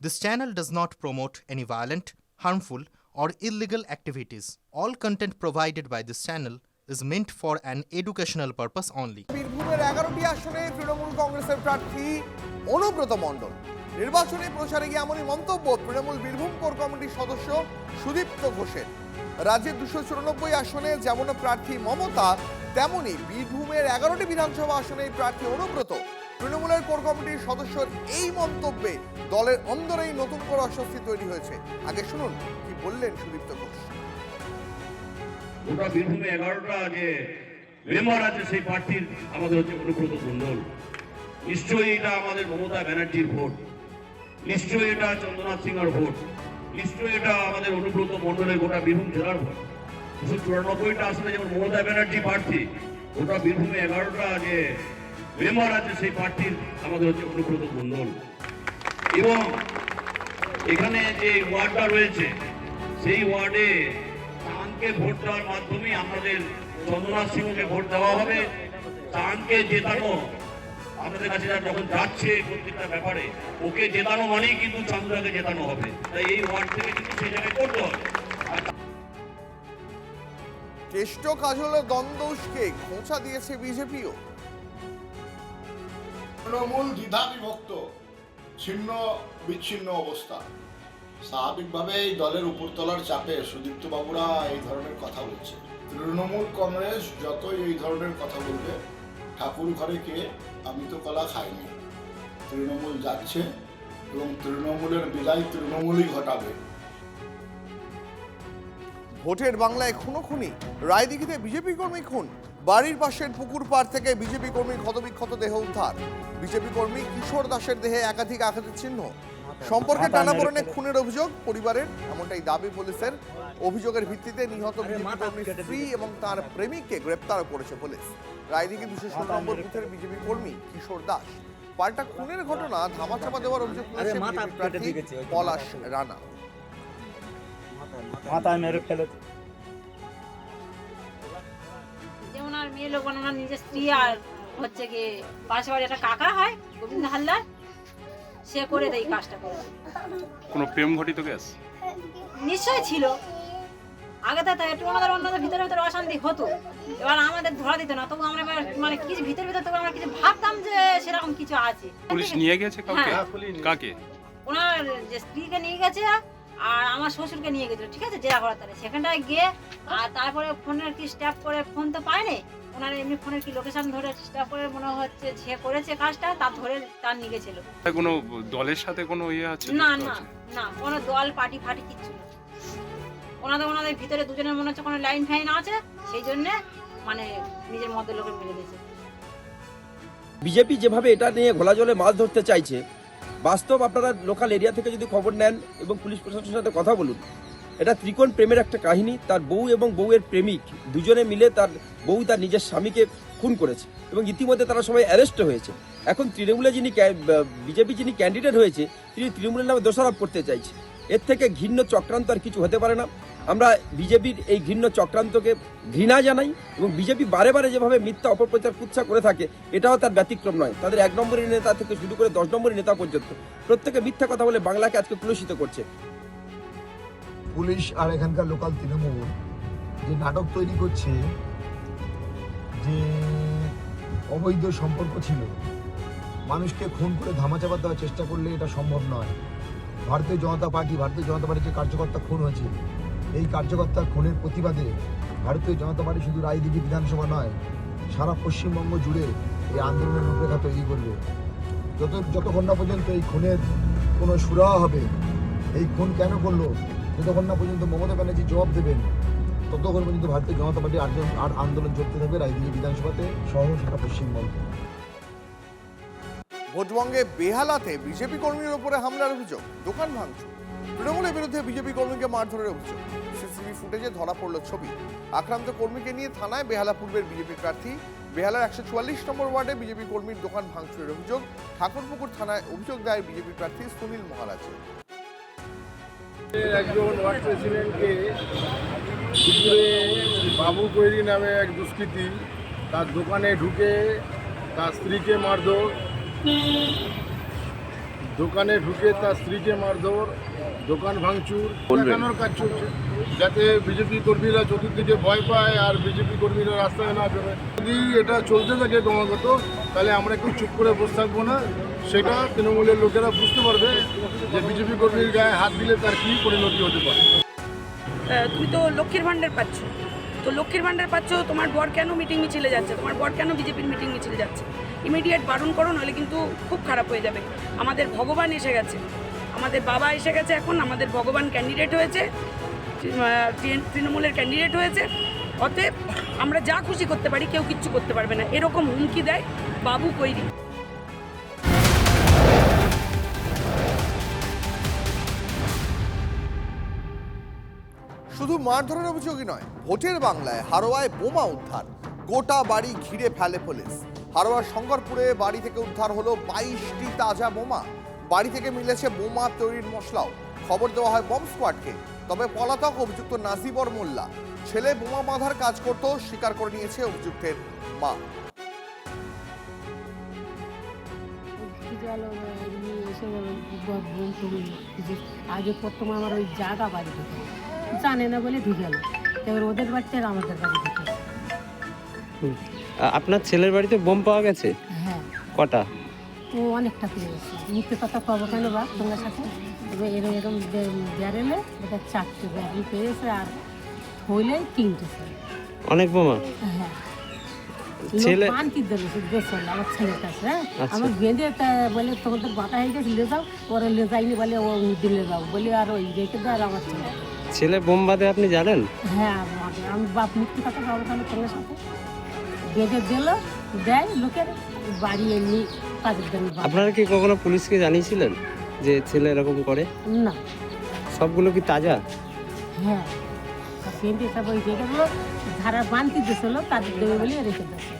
This channel does not promote any violent, harmful, or illegal activities. All content provided by this channel is meant for an educational purpose only. বীরভূমের 11টি আসনে তৃণমূল কংগ্রেসের প্রার্থী অনুব্রত মণ্ডল নির্বাচনী প্রচারে গিয়ে এমনই মন্তব্য তৃণমূল বীরভূম কোর কমিটির সদস্য সুদীপ্ত ঘোষের। রাজ্যের 294 আসনে যেমন প্রার্থী মমতা, তেমনি বীরভূমের 11টি বিধানসভা আসনে প্রার্থী অনুব্রত। তৃণমূলের কোর কমিটির সদস্যর এই মন্তব্যে দলের অন্দরেই নতুন করে অস্বস্তি তৈরি হয়েছে। আগে শুনুন কি বললেন সুদীপ্ত ঘোষ। গোটা বীরভূমে 11টা যে মেম্বার আছে সেই প্রার্থীর আমাদের হচ্ছে অনুব্রত মণ্ডল। নিশ্চয়ই এটা আমাদের মমতা ব্যানার্জির ভোট, নিশ্চয়ই এটা চন্দ্রনাথ সিংহের ভোট, নিশ্চয়ই এটা আমাদের অনুব্রত মণ্ডলের গোটা বীরভূম জেলার ভোট। 294টা আসলে যেমন মমতা ব্যানার্জি প্রার্থী, গোটা বীরভূমে 11টা যে মেম্বার আছে সেই প্রার্থীর আমাদের হচ্ছে অনুব্রত মণ্ডল। এবং এখানে যে ওয়ার্ডটা রয়েছে সেই ওয়ার্ডে চাঁদকে ভোট দেওয়ার মাধ্যমে আমাদের চন্দ্রনাথ সিংহকে ভোট দেওয়া হবে। চাঁদকে জেতানো আমাদের কাছে যখন যাচ্ছে প্রত্যেকটা ব্যাপারে, ওকে জেতানো মানেই কিন্তু চন্দ্রকে জেতানো হবে। তাই এই ওয়ার্ড থেকে কিন্তু সেই জায়গায় করতে হবে। কেষ্ট কাজল দ্বন্দ্বকে খোঁচা দিয়েছে বিজেপিও। তৃণমূল দ্বিধা বিভক্ত, ছিন্ন বিচ্ছিন্ন অবস্থা। স্বাভাবিকভাবে এই দলের উপরতলার চাপে সুদীপ্ত বাবুরা এই ধরনের কথা বলছে। তৃণমূল কংগ্রেস যতই এই ধরনের কথা বলবে, ঠাকুর ঘরে কে আমি তো কলা খাইনি। তৃণমূল যাচ্ছে এবং তৃণমূলের বিদায় তৃণমূলই ঘটাবে। ভোটের বাংলায় খুনোখুনি, রায়দিঘিতে বিজেপি কর্মী খুন, বাড়ির পাশের পুকুর পাড় থেকে বিজেপি কর্মীর ক্ষতবিক্ষত দেহ উদ্ধার। বিজেপি কর্মী কিশোর দাসের দেহে একাধিক আঘাতের চিহ্ন। সম্পর্কে টানাপোড়েনে খুনের অভিযোগ পরিবারের, এমনটাই দাবি পুলিশের। অভিযোগের ভিত্তিতে নিহত বিজেপি কর্মীর স্ত্রী এবং তার প্রেমিককে গ্রেপ্তার করেছে পুলিশ। রায়দিঘি 216 নম্বর বুথের বিজেপি কর্মী কিশোর দাস পাল্টা খুনের ঘটনা ধামাচাপা দেওয়ার অভিযোগ তুলেছে বিজেপি প্রার্থী পলাশ রানা। মাথায় মেরে ফেলেছে। যেমন আর মেয়ে লোক ওনার নিজের স্ত্রী আর হচ্ছে গিয়ে পাশে বাড়ি একটা কাকা হয় গোবিন্দ হালদার, সে করে দেয় কাজটা করে। কোনো প্রেম ঘটিত কেস নিশ্চয় ছিল আগে, তো একটু অন্যদের ভিতরে ভিতরে অশান্তি হতো। এবার আমাদের ধরা দিত না, তবু আমরা মানে কিছু ভিতরে ভিতরে তবু আমরা কিছু ভাবতাম যে সেরকম কিছু আছে। পুলিশ নিয়ে গেছে কাউকে? কাকে? ওনার যে স্ত্রীকে নিয়ে গেছে আর আমার শ্বশুরকে নিয়ে গেছিল, ঠিক আছে, জেরা করার তাহলে সেখানটায় গিয়ে আর তারপরে ফোনের কি স্ট্যাপ করে, ফোন তো পায়নি ওনার, এমনি ফোনের কি লোকেশন ধরে স্ট্যাপ করে মনে হচ্ছে যে করেছে কাজটা তার ধরে তার নিয়ে গেছিল। কোনো দলের সাথে কোনো ইয়ে আছে? না না না, কোনো দল পার্টি ফাটি কিচ্ছু না। ওনাদের ভিতরে দুজনের মনে হচ্ছে কোনো লাইন ফাইন আছে, সেই জন্য মানে নিজের মধ্যে লোকে মিলে দিয়েছে। বিজেপি যেভাবে এটা নিয়ে ঘোলা জলে মাছ ধরতে চাইছে, বাস্তব আপনারা লোকাল এরিয়া থেকে যদি খবর নেন এবং পুলিশ প্রশাসনের সাথে কথা বলুন, এটা ত্রিকোণ প্রেমের একটা কাহিনী। তার বউ এবং বউয়ের প্রেমিক দুজনে মিলে তার বউ তার নিজের স্বামীকে খুন করেছে এবং ইতিমধ্যে তারা সবাই অ্যারেস্ট হয়েছে। এখন তৃণমূলে বিজেপি যিনি ক্যান্ডিডেট হয়েছে তিনি তৃণমূলের নামে দোষারোপ করতে চাইছে। এর থেকে ঘৃণ্য চক্রান্ত আর কিছু হতে পারে না। আমরা বিজেপির এই ঘৃণ্য চক্রান্তকে ঘৃণা জানাই এবং বিজেপি বারে বারে যেভাবে মিথ্যা অপপ্রচার কুৎসা করে থাকে এটাও তার ব্যতিক্রম নয়। তাদের 1 নম্বরের নেতা থেকে শুরু করে 10 নম্বরের নেতা পর্যন্ত প্রত্যেকে মিথ্যা কথা বলে বাংলাকে আজকে কলুষিত করছে। পুলিশ আর এখানকার লোকাল তৃণমূল যে নাটক তৈরি করছে যে অবৈধ সম্পর্ক ছিল, মানুষকে খুন করে ধামাচাপা দেওয়ার চেষ্টা করলে এটা সম্ভব নয়। ভারতীয় জনতা পার্টির যে কার্যকর্তা খুন হয়েছে, এই কার্যকর্তার খুনের প্রতিবাদে ভারতীয় জনতা পার্টি শুধু রায়দিঘি বিধানসভা নয়, সারা পশ্চিমবঙ্গ জুড়ে এই আন্দোলনের রূপরেখা তৈরি করবে। যতক্ষণ না পর্যন্ত এই খুনের কোনো সুরাহা হবে, এই খুন কেন করলো, যতক্ষণ না পর্যন্ত মমতা ব্যানার্জি জবাব দেবেন, ততক্ষণ পর্যন্ত ভারতীয় জনতা পার্টি আর আন্দোলন চলতে থাকবে রায়দিঘি বিধানসভাতে সহ সারা পশ্চিমবঙ্গে। ভোটবঙ্গে বেহালাতে বিজেপি কর্মীর উপরে হামলার অভিযোগ, দোকান ভাঙচুর। তৃণমূলের বিরুদ্ধে বিজেপি কর্মীকে মারধরের অভিযোগ। সিসিটিভি ফুটেজে ধরা পড়ল ছবি। আক্রান্ত কর্মীকে নিয়ে থানায় বেহালা পূর্বের বিজেপি প্রার্থী। বেহালার 144 নম্বর ওয়ার্ডে বিজেপি কর্মীর দোকান ভাঙচুরের অভিযোগ। ঠাকুরপুকুর থানায় অভিযোগ দায়ের বিজেপি প্রার্থী সুনীল মহারাজ। একজন ওয়ার্ড প্রেসিডেন্টকে দুপুরে বাবু কৈরি নামে এক দুষ্কৃতী তার দোকানে ঢুকে তার স্ত্রীকে মারধর, দোকানে ঢুকে তার স্ত্রীকে মারধর, দোকান ভাঙচুর, দেখানোর কাজ চলছে, যাতে বিজেপি কর্মীরা চতুর্দিকে ভয় পায় আর বিজেপি কর্মীরা রাস্তায় না বেরোয়। যদি এটা চলতে থাকে ক্রমাগত, তাহলে আমরা কেউ চুপ করে বসে থাকবো না। সেটা তৃণমূলের লোকেরা বুঝতে পারবে যে বিজেপি কর্মীর গায়ে হাত দিলে তার কী পরিণতি হতে পারে। তুমি তো লক্ষ্মীর ভাণ্ডার পাচ্ছ, তো লক্ষ্মীর ভাণ্ডার পাচ্ছ, তোমার বর কেন মিটিং মিছিলে যাচ্ছে, তোমার বর কেন বিজেপির মিটিং মিছিলে যাচ্ছে? ইমিডিয়েট বারণ করো, নাহলে কিন্তু খুব খারাপ হয়ে যাবে। আমাদের ভগবান এসে গেছে, আমাদের বাবা এসে গেছে, এখন আমাদের ভগবান ক্যান্ডিডেট হয়েছে, তৃণমূলের ক্যান্ডিডেট হয়েছে। অতএব আমরা যা খুশি করতে পারি, কেউ কিচ্ছু করতে পারবে না, এরকম হুমকি দেয় বাবু কৈরি। শুধু মারধরের অভিযোগই নয়, ভোটের বাংলায় হারোয়ায় বোমা উদ্ধার, গোটা বাড়ি ঘিরে ফেলে পুলিশ। হারোয়ার শঙ্করপুরে বাড়ি থেকে উদ্ধার হলো 22টি তাজা বোমা। বাড়ি থেকে মিলেছে বোমা তৈরির মশলাও। খবর দেওয়া হয় বম্ব স্কোয়াডকে। তবে পলাতক অভিযুক্ত নাজিবর মোল্লা ছেলে বোমা বাঁধার কাজ করত, স্বীকার করে নিয়েছে অভিযুক্তের মা। আগে প্রথম আমার ওই জায়গা বাড়ি ঢুকে জানে না বলে ঢুকে গেল, এবার ওদের বাড়িতে আর আমাদের বাড়ি ঢুকে। আপনার ছেলের বাড়িতে বোম পাওয়া গেছে? হ্যাঁ, কটা? ও অনেকটা পেয়ে গেছে। মুখে কথা কব কেন বা তোমার সাথে, এবার এরম ব্যারেলে এটা 4টে ব্যারেল পেয়েছে, আর হইলে 3টে। অনেক বোমা? হ্যাঁ, ছেলে বানকি দিল আমার ছেলের কাছে। হ্যাঁ, আচ্ছা। আমার বেঁধে বলে তোমাদের বাতা হয়ে গেছে, লে যাও। পরে লে যাইনি বলে ও দিলে যাও বলে, আর ওই রেখে দেয়। আর আমার ছেলে বোম বাঁধে আপনি জানেন? হ্যাঁ, আমি বাপ মুক্তি কথা বলবো কেন তোমার সাথে, বেঁধে দিল দেয় লোকের বাড়ি এমনি কাজের জন্য। আপনারা কি কখনো পুলিশকে জানিয়েছিলেন যে ছেলে এরকম করে? না। সবগুলো কি তাজা? হ্যাঁ, বেঁধে সব ওই রেখে দিল, ধারা বানতি দিয়েছিল, তাদের দেবে বলে রেখে দিয়েছে।